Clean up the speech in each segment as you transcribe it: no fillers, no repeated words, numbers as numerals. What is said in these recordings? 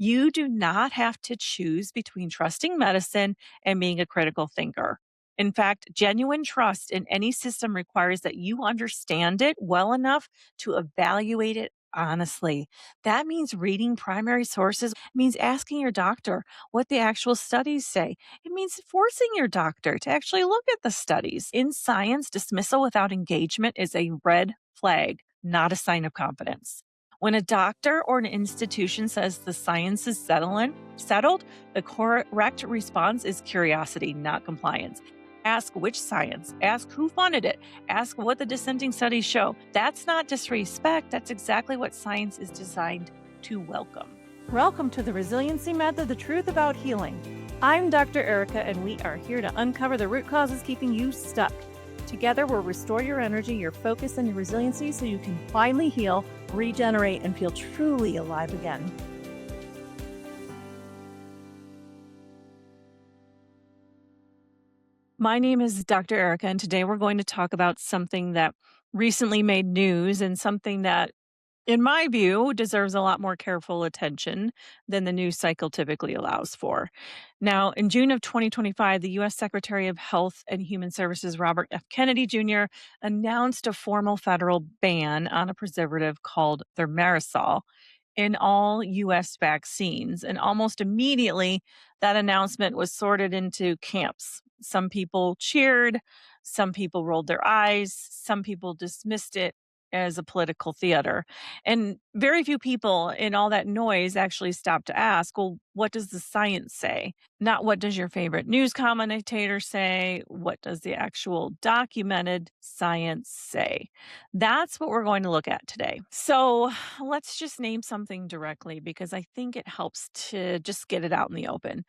You do not have to choose between trusting medicine and being a critical thinker. In fact, genuine trust in any system requires that you understand it well enough to evaluate it honestly. That means reading primary sources, means asking your doctor what the actual studies say. It means forcing your doctor to actually look at the studies. In science, dismissal without engagement is a red flag, not a sign of confidence. When a doctor or an institution says the science is settled, the correct response is curiosity, not compliance. Ask which science, ask who funded it, ask what the dissenting studies show. That's not disrespect, that's exactly what science is designed to welcome. Welcome to the Resiliency Method, the truth about healing. I'm Dr. Erika, and we are here to uncover the root causes keeping you stuck. Together, we'll restore your energy, your focus, and your resiliency so you can finally heal, regenerate, and feel truly alive again. My name is Dr. Erika, and today we're going to talk about something that recently made news and something that, in my view, deserves a lot more careful attention than the news cycle typically allows for. Now, in June of 2025, the U.S. Secretary of Health and Human Services, Robert F. Kennedy Jr., announced a formal federal ban on a preservative called Thimerosal in all US vaccines. And almost immediately, that announcement was sorted into camps. Some people cheered, some people rolled their eyes, some people dismissed it as a political theater. And very few people in all that noise actually stopped to ask, well, what does the science say? Not what does your favorite news commentator say? What does the actual documented science say? That's what we're going to look at today. So let's just name something directly because I think it helps to just get it out in the open.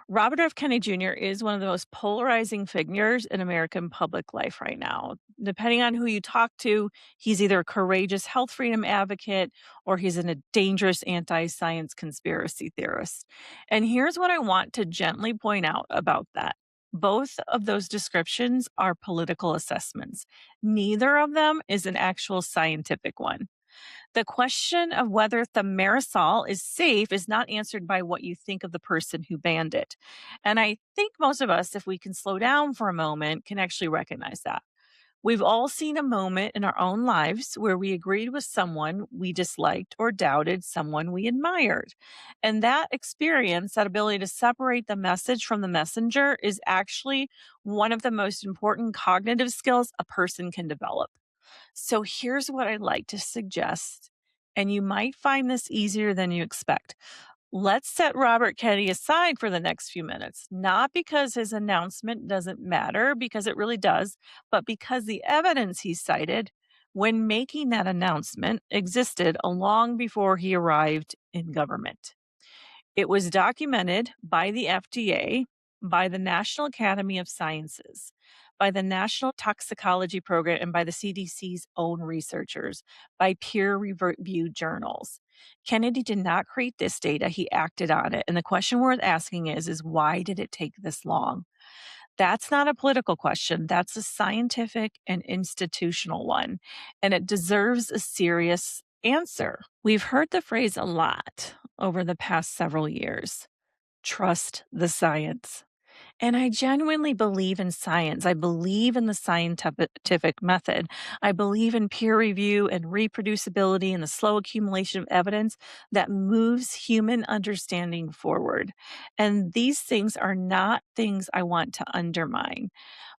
Robert F. Kennedy Jr. is one of the most polarizing figures in American public life right now. Depending on who you talk to, he's either a courageous health freedom advocate or he's a dangerous anti science conspiracy theorist. And here's what I want to gently point out about that. Both of those descriptions are political assessments. Neither of them is an actual scientific one. The question of whether thimerosal is safe is not answered by what you think of the person who banned it. And I think most of us, if we can slow down for a moment, can actually recognize that. We've all seen a moment in our own lives where we agreed with someone we disliked or doubted someone we admired. And that experience, that ability to separate the message from the messenger, is actually one of the most important cognitive skills a person can develop. So here's what I'd like to suggest, and you might find this easier than you expect. Let's set Robert Kennedy aside for the next few minutes, not because his announcement doesn't matter, because it really does, but because the evidence he cited when making that announcement existed long before he arrived in government. It was documented by the FDA, by the National Academy of Sciences, by the National Toxicology Program, and by the CDC's own researchers, by peer reviewed journals. Kennedy did not create this data, he acted on it. And the question worth asking is why did it take this long? That's not a political question. That's a scientific and institutional one, and it deserves a serious answer. We've heard the phrase a lot over the past several years. Trust the science. And I genuinely believe in science. I believe in the scientific method. I believe in peer review and reproducibility and the slow accumulation of evidence that moves human understanding forward. And these things are not things I want to undermine.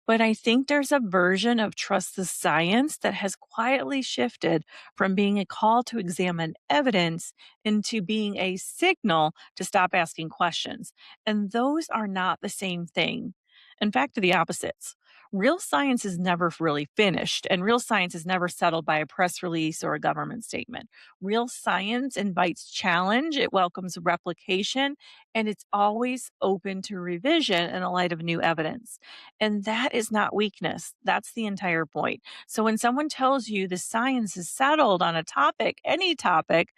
But I think there's a version of trust the science that has quietly shifted from being a call to examine evidence into being a signal to stop asking questions. And those are not the same thing. In fact, they're the opposites. Real science is never really finished, and real science is never settled by a press release or a government statement. Real science invites challenge, it welcomes replication, and it's always open to revision in the light of new evidence. And that is not weakness. That's the entire point. So when someone tells you the science is settled on a topic, any topic,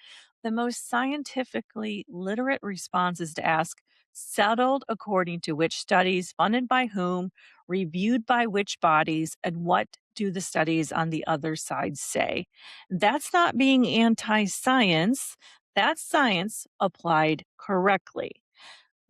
the most scientifically literate response is to ask, settled according to which studies, funded by whom, reviewed by which bodies, and what do the studies on the other side say? That's not being anti science. That's science applied correctly.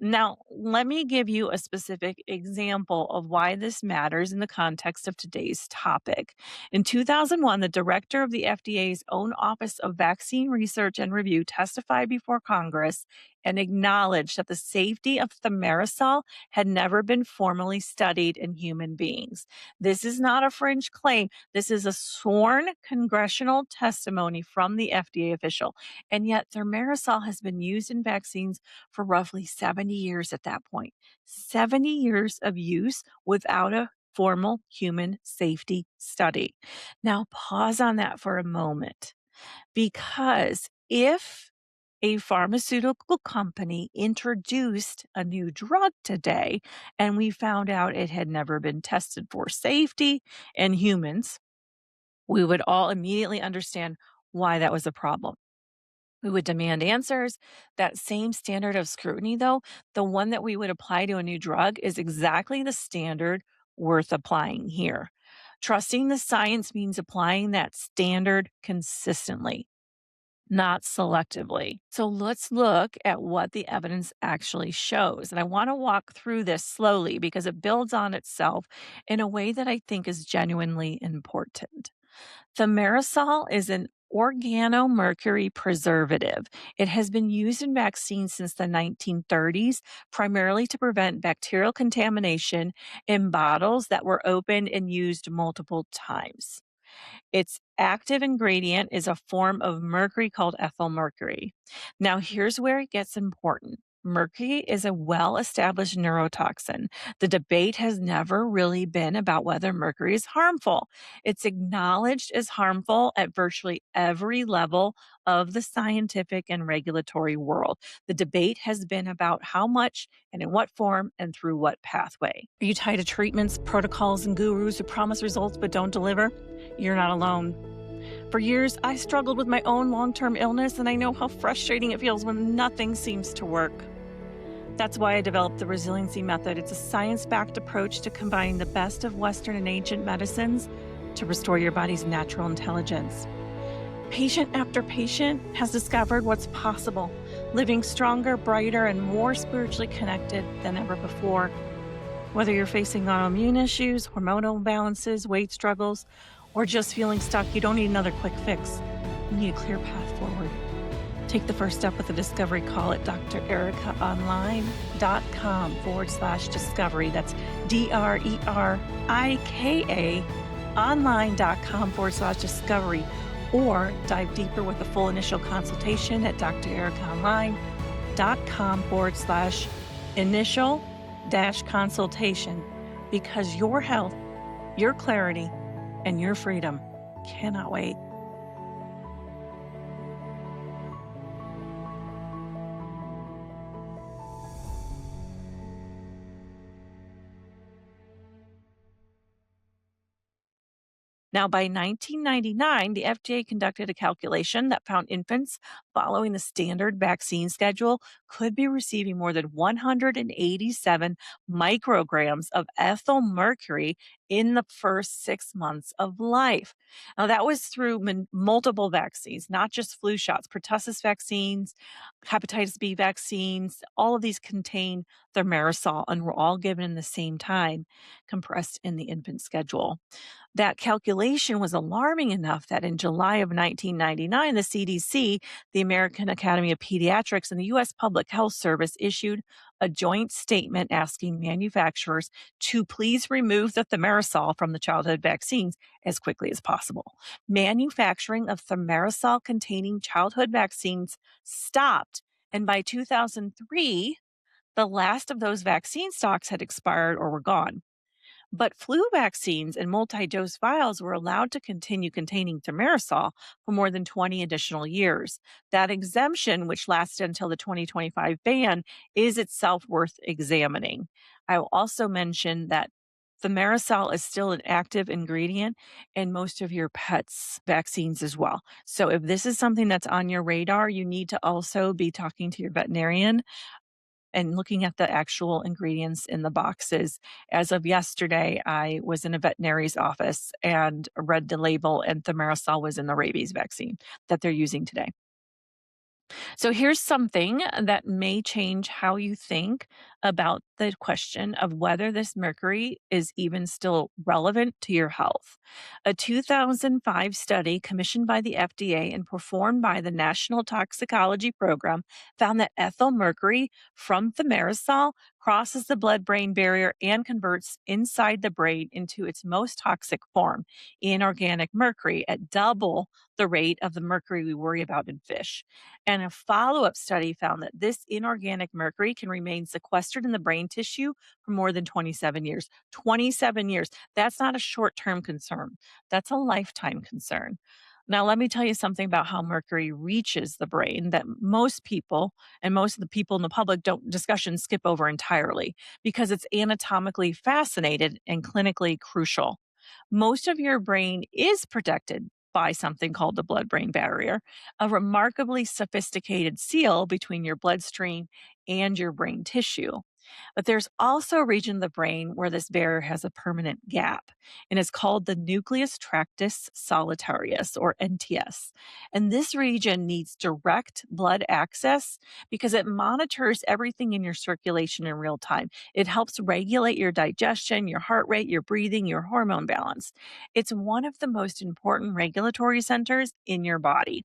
Now, let me give you a specific example of why this matters in the context of today's topic. In 2001, the director of the FDA's own Office of Vaccine Research and Review testified before Congress and acknowledged that the safety of thimerosal had never been formally studied in human beings. This is not a fringe claim. This is a sworn congressional testimony from the FDA official. And yet, thimerosal has been used in vaccines for roughly 70 years at that point. 70 years of use without a formal human safety study. Now, pause on that for a moment because if a pharmaceutical company introduced a new drug today and we found out it had never been tested for safety in humans, we would all immediately understand why that was a problem. We would demand answers. That same standard of scrutiny, though, the one that we would apply to a new drug, is exactly the standard worth applying here. Trusting the science means applying that standard consistently, not selectively. So let's look at what the evidence actually shows. And I want to walk through this slowly because it builds on itself in a way that I think is genuinely important. Thimerosal is an organomercury preservative. It has been used in vaccines since the 1930s, primarily to prevent bacterial contamination in bottles that were opened and used multiple times. Its active ingredient is a form of mercury called ethylmercury. Now, here's where it gets important. Mercury is a well established neurotoxin. The debate has never really been about whether mercury is harmful. It's acknowledged as harmful at virtually every level of the scientific and regulatory world. The debate has been about how much and in what form and through what pathway. Are you tired of treatments, protocols, and gurus who promise results but don't deliver? You're not alone. For years, I struggled with my own long term illness, and I know how frustrating it feels when nothing seems to work. That's why I developed the Resiliency Method. It's a science backed approach to combining the best of Western and ancient medicines to restore your body's natural intelligence. Patient after patient has discovered what's possible, living stronger, brighter, and more spiritually connected than ever before. Whether you're facing autoimmune issues, hormonal imbalances, weight struggles, or just feeling stuck, you don't need another quick fix. You need a clear path forward. Take the first step with a discovery call at drerikaonline.com/discovery. That's DRERIKA online.com/discovery. Or dive deeper with a full initial consultation at drerikaonline.com/initial-consultation because your health, your clarity, and your freedom cannot wait. Now, by 1999, the FDA conducted a calculation that found infants following the standard vaccine schedule could be receiving more than 187 micrograms of ethyl mercury in the first 6 months of life. Now, that was through multiple vaccines, not just flu shots, pertussis vaccines, hepatitis B vaccines. All of these contain thimerosal and were all given in the same time, compressed in the infant schedule. That calculation was alarming enough that in July of 1999, the CDC, the American Academy of Pediatrics, and the U.S. Public Health Service issued a joint statement asking manufacturers to please remove the thimerosal from the childhood vaccines as quickly as possible. Manufacturing of thimerosal containing childhood vaccines stopped, and by 2003, the last of those vaccine stocks had expired or were gone. But flu vaccines and multi dose vials were allowed to continue containing thimerosal for more than 20 additional years. That exemption, which lasted until the 2025 ban, is itself worth examining. I will also mention that thimerosal is still an active ingredient in most of your pets' vaccines as well. So if this is something that's on your radar, you need to also be talking to your veterinarian and looking at the actual ingredients in the boxes. As of yesterday, I was in a veterinary's office and read the label, and thimerosal was in the rabies vaccine that they're using today. So here's something that may change how you think about the question of whether this mercury is even still relevant to your health. A 2005 study commissioned by the FDA and performed by the National Toxicology Program found that ethyl mercury from thimerosal crosses the blood brain barrier and converts inside the brain into its most toxic form, inorganic mercury, at double the rate of the mercury we worry about in fish. And a follow up study found that this inorganic mercury can remain sequestered in the brain tissue for more than 27 years. 27 years. That's not a short term concern, that's a lifetime concern. Now, let me tell you something about how mercury reaches the brain that most people and most of the people in the public don't discussions skip over entirely because it's anatomically fascinated and clinically crucial. Most of your brain is protected by something called the blood brain barrier, a remarkably sophisticated seal between your bloodstream and your brain tissue. But there's also a region of the brain where this barrier has a permanent gap, and it's called the nucleus tractus solitarius, or NTS. And this region needs direct blood access because it monitors everything in your circulation in real time. It helps regulate your digestion, your heart rate, your breathing, your hormone balance. It's one of the most important regulatory centers in your body.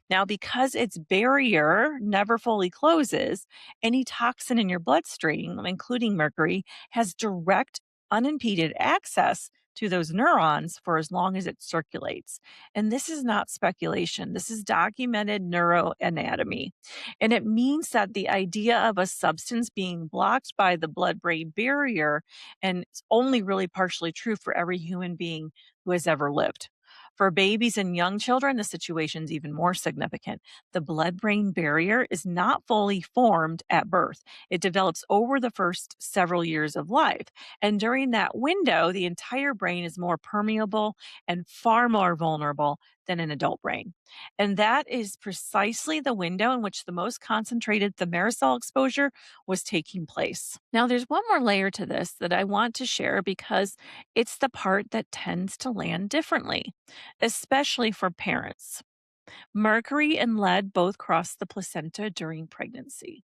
Now, because its barrier never fully closes, any toxin in your bloodstream, including mercury, has direct, unimpeded access to those neurons for as long as it circulates. And this is not speculation. This is documented neuroanatomy. And it means that the idea of a substance being blocked by the blood brain barrier, and it's only really partially true for every human being who has ever lived. For babies and young children, the situation is even more significant. The blood brain barrier is not fully formed at birth. It develops over the first several years of life. And during that window, the entire brain is more permeable and far more vulnerable than an adult brain. And that is precisely the window in which the most concentrated thimerosal exposure was taking place. Now, there's one more layer to this that I want to share because it's the part that tends to land differently, especially for parents. Mercury and lead both cross the placenta during pregnancy.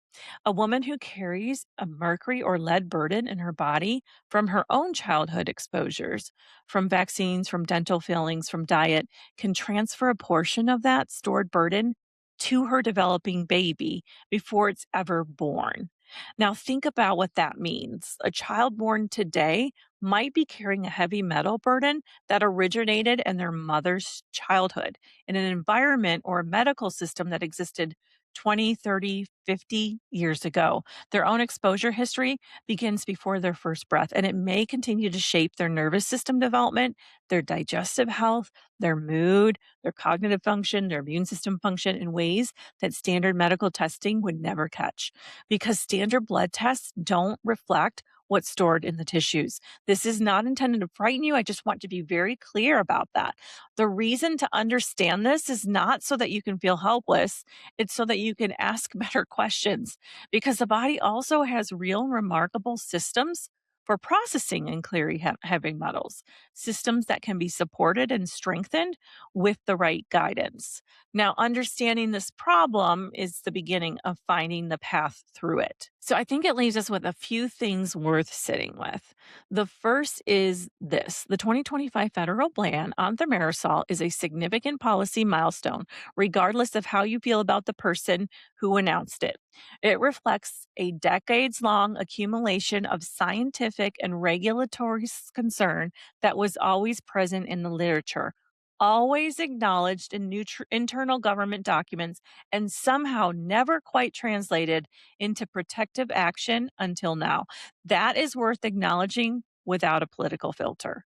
A woman who carries a mercury or lead burden in her body from her own childhood exposures, from vaccines, from dental fillings, from diet, can transfer a portion of that stored burden to her developing baby before it's ever born. Now, think about what that means. A child born today might be carrying a heavy metal burden that originated in their mother's childhood in an environment or a medical system that existed 20, 30, 50 years ago. Their own exposure history begins before their first breath, and it may continue to shape their nervous system development, their digestive health, their mood, their cognitive function, their immune system function in ways that standard medical testing would never catch. Because standard blood tests don't reflect what's stored in the tissues. This is not intended to frighten you. I just want to be very clear about that. The reason to understand this is not so that you can feel helpless, it's so that you can ask better questions because the body also has real remarkable systems for processing and clearing heavy metals, systems that can be supported and strengthened with the right guidance. Now, understanding this problem is the beginning of finding the path through it. So, I think it leaves us with a few things worth sitting with. The first is this: the 2025 federal ban on thimerosal is a significant policy milestone, regardless of how you feel about the person who announced it. It reflects a decades long accumulation of scientific and regulatory concern that was always present in the literature, always acknowledged in internal government documents, and somehow never quite translated into protective action until now. That is worth acknowledging without a political filter.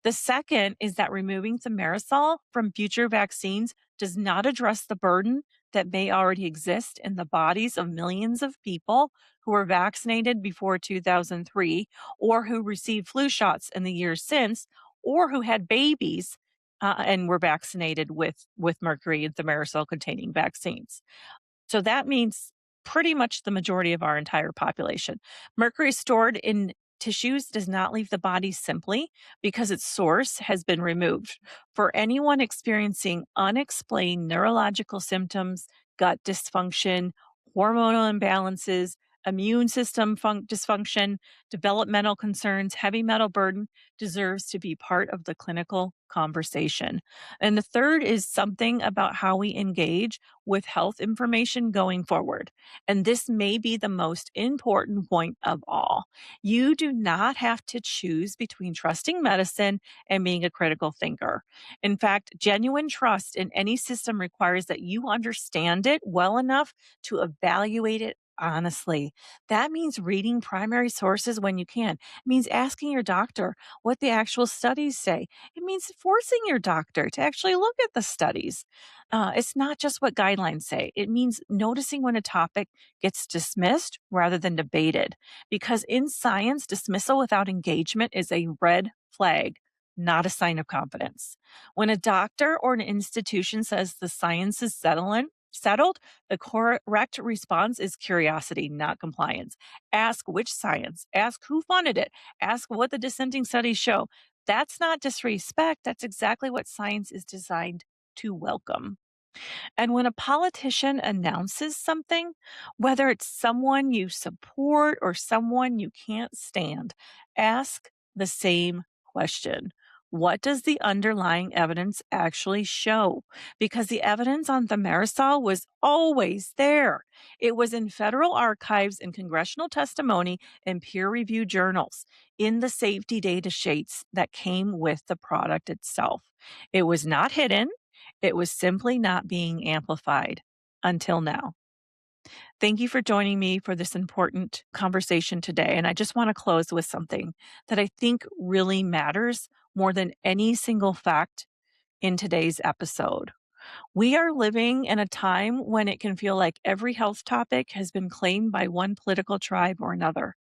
The second is that removing thimerosal from future vaccines does not address the burden that may already exist in the bodies of millions of people who were vaccinated before 2003 or who received flu shots in the years since or who had babies and were vaccinated with mercury and thimerosal containing vaccines. So that means pretty much the majority of our entire population. Mercury stored in tissues does not leave the body simply because its source has been removed. For anyone experiencing unexplained neurological symptoms, gut dysfunction, hormonal imbalances, immune system dysfunction, developmental concerns, heavy metal burden deserves to be part of the clinical conversation. And the third is something about how we engage with health information going forward. And this may be the most important point of all. You do not have to choose between trusting medicine and being a critical thinker. In fact, genuine trust in any system requires that you understand it well enough to evaluate it honestly. That means reading primary sources when you can. It means asking your doctor what the actual studies say. It means forcing your doctor to actually look at the studies. It's not just what guidelines say. It means noticing when a topic gets dismissed rather than debated. Because in science, dismissal without engagement is a red flag, not a sign of confidence. When a doctor or an institution says the science is settled, the correct response is curiosity, not compliance. Ask which science, ask who funded it, ask what the dissenting studies show. That's not disrespect. That's exactly what science is designed to welcome. And when a politician announces something, whether it's someone you support or someone you can't stand, ask the same question. What does the underlying evidence actually show? Because the evidence on thimerosal was always there. It was in federal archives and congressional testimony and peer reviewed journals in the safety data sheets that came with the product itself. It was not hidden. It was simply not being amplified until now. Thank you for joining me for this important conversation today. And I just want to close with something that I think really matters more than any single fact in today's episode. We are living in a time when it can feel like every health topic has been claimed by one political tribe or another.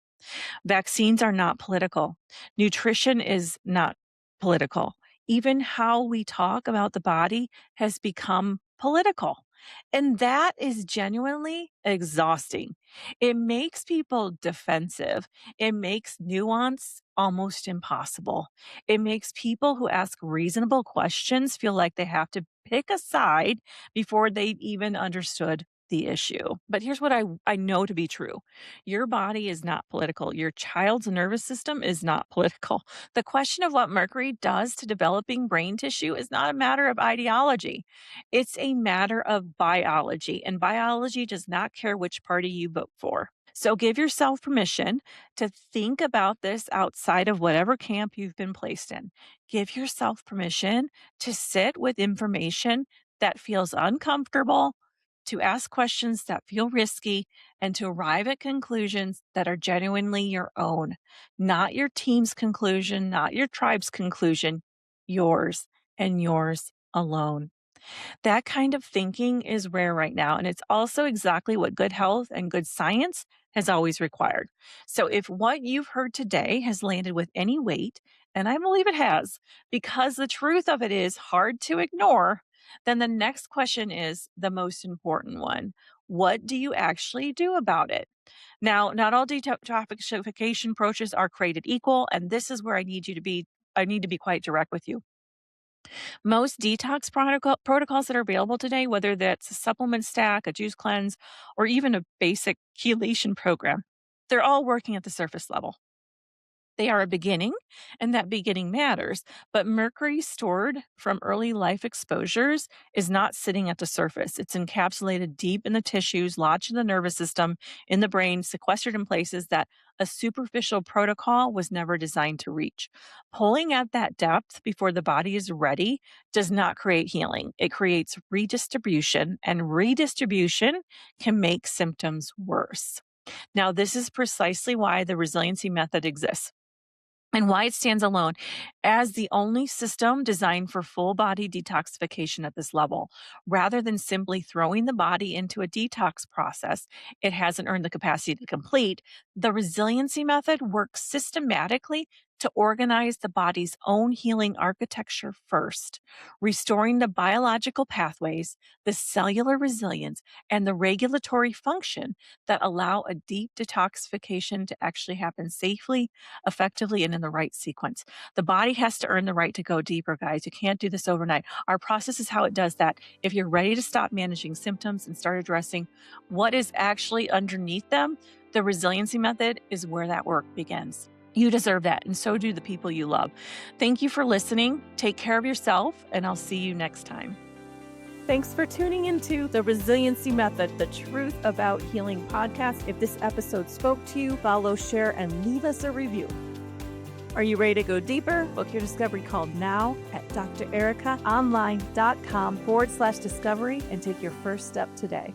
Vaccines are not political. Nutrition is not political. Even how we talk about the body has become political. And that is genuinely exhausting. It makes people defensive. It makes nuance almost impossible. It makes people who ask reasonable questions feel like they have to pick a side before they've even understood the issue. But here's what I know to be true. Your body is not political. Your child's nervous system is not political. The question of what mercury does to developing brain tissue is not a matter of ideology. It's a matter of biology, and biology does not care which party you vote for. So give yourself permission to think about this outside of whatever camp you've been placed in. Give yourself permission to sit with information that feels uncomfortable, to ask questions that feel risky, and to arrive at conclusions that are genuinely your own, not your team's conclusion, not your tribe's conclusion, yours and yours alone. That kind of thinking is rare right now. And it's also exactly what good health and good science has always required. So if what you've heard today has landed with any weight, and I believe it has, because the truth of it is hard to ignore, then the next question is the most important one. What do you actually do about it? Now, not all detoxification approaches are created equal, and this is where I need to be quite direct with you. Most detox protocols that are available today, whether that's a supplement stack, a juice cleanse, or even a basic chelation program, they're all working at the surface level. They are a beginning, and that beginning matters. But mercury stored from early life exposures is not sitting at the surface. It's encapsulated deep in the tissues, lodged in the nervous system, in the brain, sequestered in places that a superficial protocol was never designed to reach. Pulling at that depth before the body is ready does not create healing. It creates redistribution, and redistribution can make symptoms worse. Now, this is precisely why the resiliency method exists and why it stands alone as the only system designed for full body detoxification at this level. Rather than simply throwing the body into a detox process it hasn't earned the capacity to complete, the resiliency method works systematically to organize the body's own healing architecture first, restoring the biological pathways, the cellular resilience, and the regulatory function that allow a deep detoxification to actually happen safely, effectively, and in the right sequence. The body has to earn the right to go deeper, guys. You can't do this overnight. Our process is how it does that. If you're ready to stop managing symptoms and start addressing what is actually underneath them, the resiliency method is where that work begins. You deserve that, and so do the people you love. Thank you for listening. Take care of yourself, and I'll see you next time. Thanks for tuning into the Resiliency Method, the Truth About Healing podcast. If this episode spoke to you, follow, share, and leave us a review. Are you ready to go deeper? Book your discovery call now at drerikaonline.com/discovery and take your first step today.